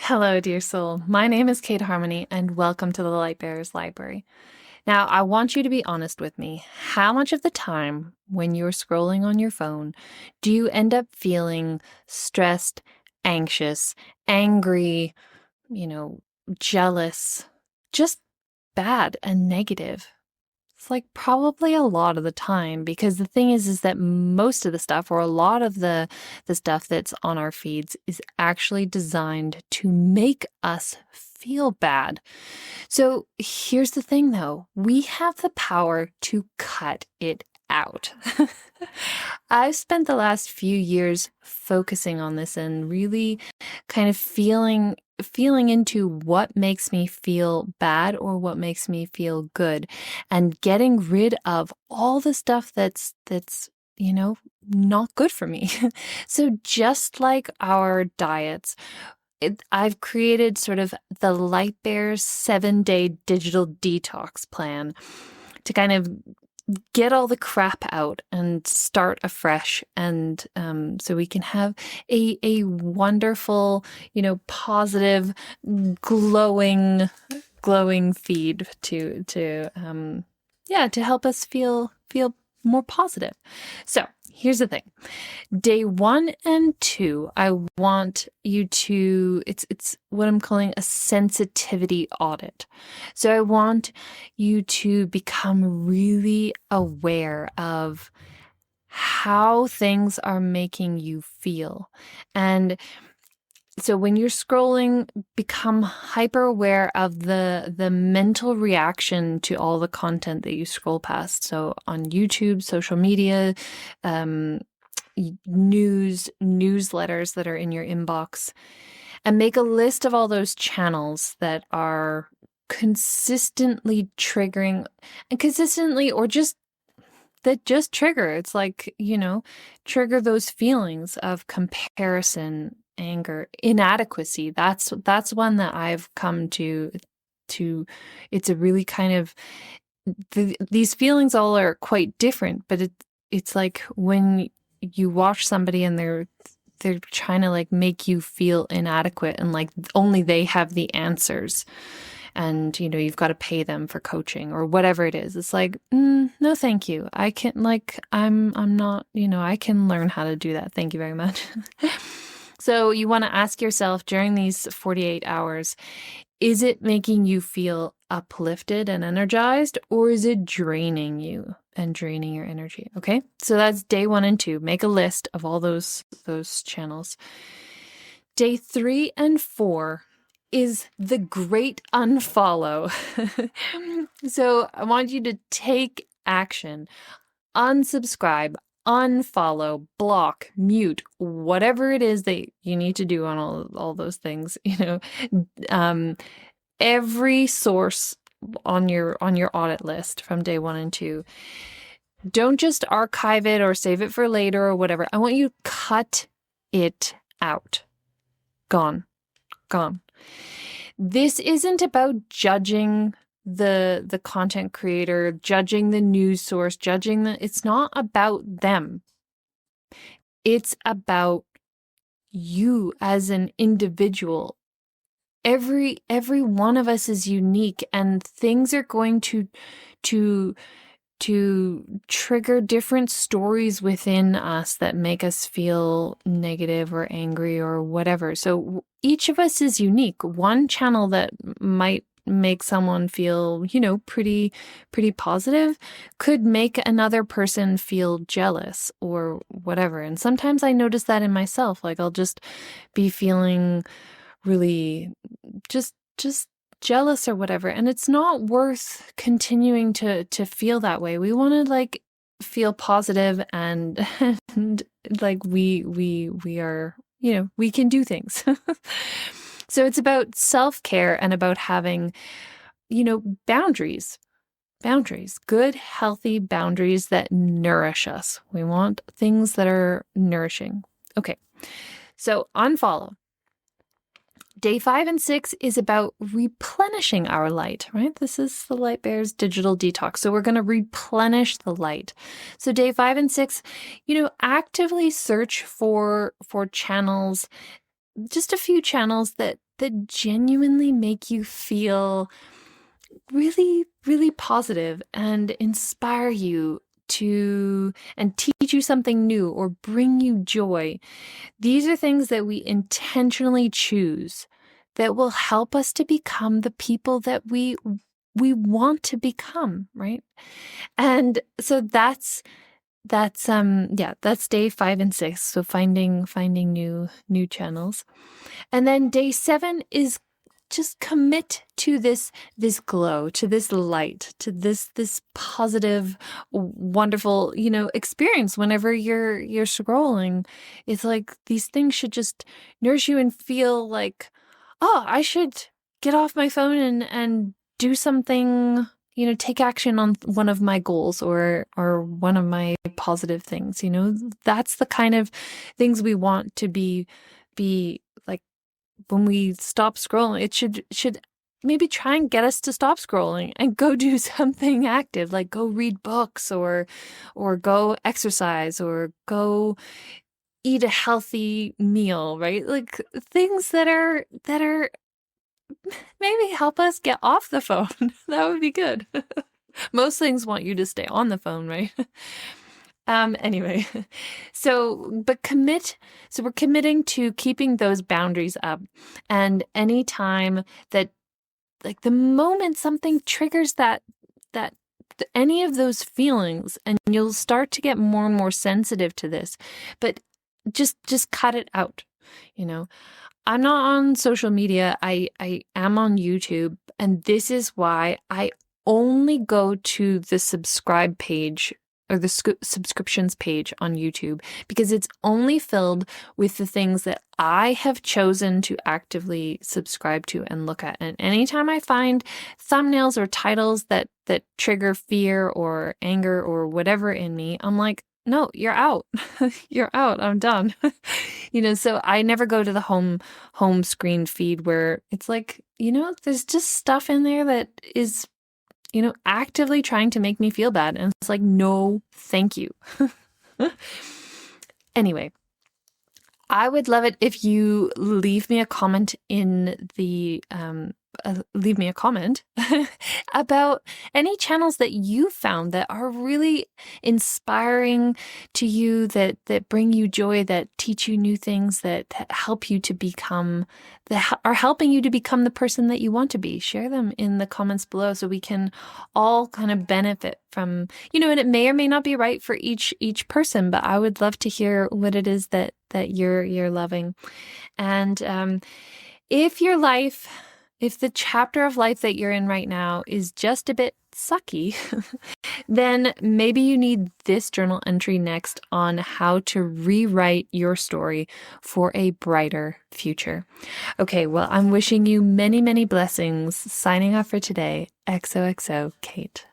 Hello, dear soul. My name is Kate Harmony, and welcome to the Lightbearer's Library. Now, I want you to be honest with me. How much of the time when you're scrolling on your phone do you end up feeling stressed, anxious, angry, jealous, just bad and negative? It's like probably a lot of the time, because the thing is that most of the stuff, or a lot of the stuff that's on our feeds, is actually designed to make us feel bad. So here's the thing though, we have the power to cut it out. I've spent the last few years focusing on this and really kind of feeling into what makes me feel bad or what makes me feel good, and getting rid of all the stuff that's not good for me. So just like our diets, I've created sort of the Lightbearer's 7-day digital detox plan to kind of get all the crap out and start afresh, and so we can have a wonderful, positive, glowing feed to help us feel more positive. So here's the thing. Day 1 and 2, I want you to, it's what I'm calling a sensitivity audit. So I want you to become really aware of how things are making you feel. And so when you're scrolling, become hyper aware of the mental reaction to all the content that you scroll past. So on YouTube, social media, newsletters that are in your inbox, and make a list of all those channels that are consistently triggering, and consistently, or just trigger. It's like, trigger those feelings of comparison, anger, inadequacy. That's one that I've come to. It's a really kind of, these feelings all are quite different, but it's like when you watch somebody and they're trying to like make you feel inadequate, and like only they have the answers, and you've got to pay them for coaching or whatever it is. It's like, no, thank you. I can, like, I'm not, I can learn how to do that. Thank you very much. So you want to ask yourself during these 48 hours, is it making you feel uplifted and energized, or is it draining you and draining your energy? Okay. So that's day 1 and 2. Make a list of all those channels. Day 3 and 4 is the Great Unfollow. So I want you to take action, unsubscribe, unfollow, block, mute, whatever it is that you need to do on all those things. Every source on your audit list from day 1 and 2. Don't just archive it or save it for later or whatever. I want you to cut it out. Gone. This isn't about judging the content creator, judging the news source, it's not about them. It's about you as an individual. Every one of us is unique, and things are going to trigger different stories within us that make us feel negative or angry or whatever. So each of us is unique. One channel that might make someone feel, pretty positive could make another person feel jealous or whatever. And sometimes I notice that in myself. Like I'll just be feeling really just jealous or whatever, and it's not worth continuing to feel that way. We want to like feel positive and like we are, we can do things. So it's about self-care and about having, boundaries, good, healthy boundaries that nourish us. We want things that are nourishing. Okay. So unfollow. Day 5 and 6 is about replenishing our light, right? This is the Lightbearer's digital detox. So we're going to replenish the light. So day 5 and 6, actively search for channels, just a few channels that that genuinely make you feel really, really positive and inspire you to and teach you something new or bring you joy. These are things that we intentionally choose that will help us to become the people that we want to become, right? And so that's day 5 and 6. So finding new channels. And then day 7 is just commit to this glow, to this light, to this positive, wonderful, experience whenever you're scrolling. It's like these things should just nourish you and feel like, oh, I should get off my phone and do something, take action on one of my goals or one of my positive things. That's the kind of things we want to be like. When we stop scrolling, it should maybe try and get us to stop scrolling and go do something active, like go read books or go exercise or go eat a healthy meal, right? Like things that are maybe help us get off the phone. That would be good. Most things want you to stay on the phone, right? Anyway, so we're committing to keeping those boundaries up. And anytime that, like the moment something triggers any of those feelings, and you'll start to get more and more sensitive to this, but just cut it out. I'm not on social media. I am on YouTube, and this is why I only go to the subscribe page or the subscriptions page on YouTube, because it's only filled with the things that I have chosen to actively subscribe to and look at. And anytime I find thumbnails or titles that trigger fear or anger or whatever in me, I'm like, no, you're out. You're out. I'm done. So I never go to the home screen feed where it's like, there's just stuff in there that is actively trying to make me feel bad. And it's like, no, thank you. Anyway, I would love it if you leave me a comment about any channels that you found that are really inspiring to you, that bring you joy, that teach you new things, that help you to become, that are helping you to become the person that you want to be. Share them in the comments below so we can all kind of benefit from, and it may or may not be right for each person, but I would love to hear what it is that you're loving. And if the chapter of life that you're in right now is just a bit sucky, then maybe you need this journal entry next on how to rewrite your story for a brighter future. Okay, well, I'm wishing you many, many blessings. Signing off for today, XOXO, Kate.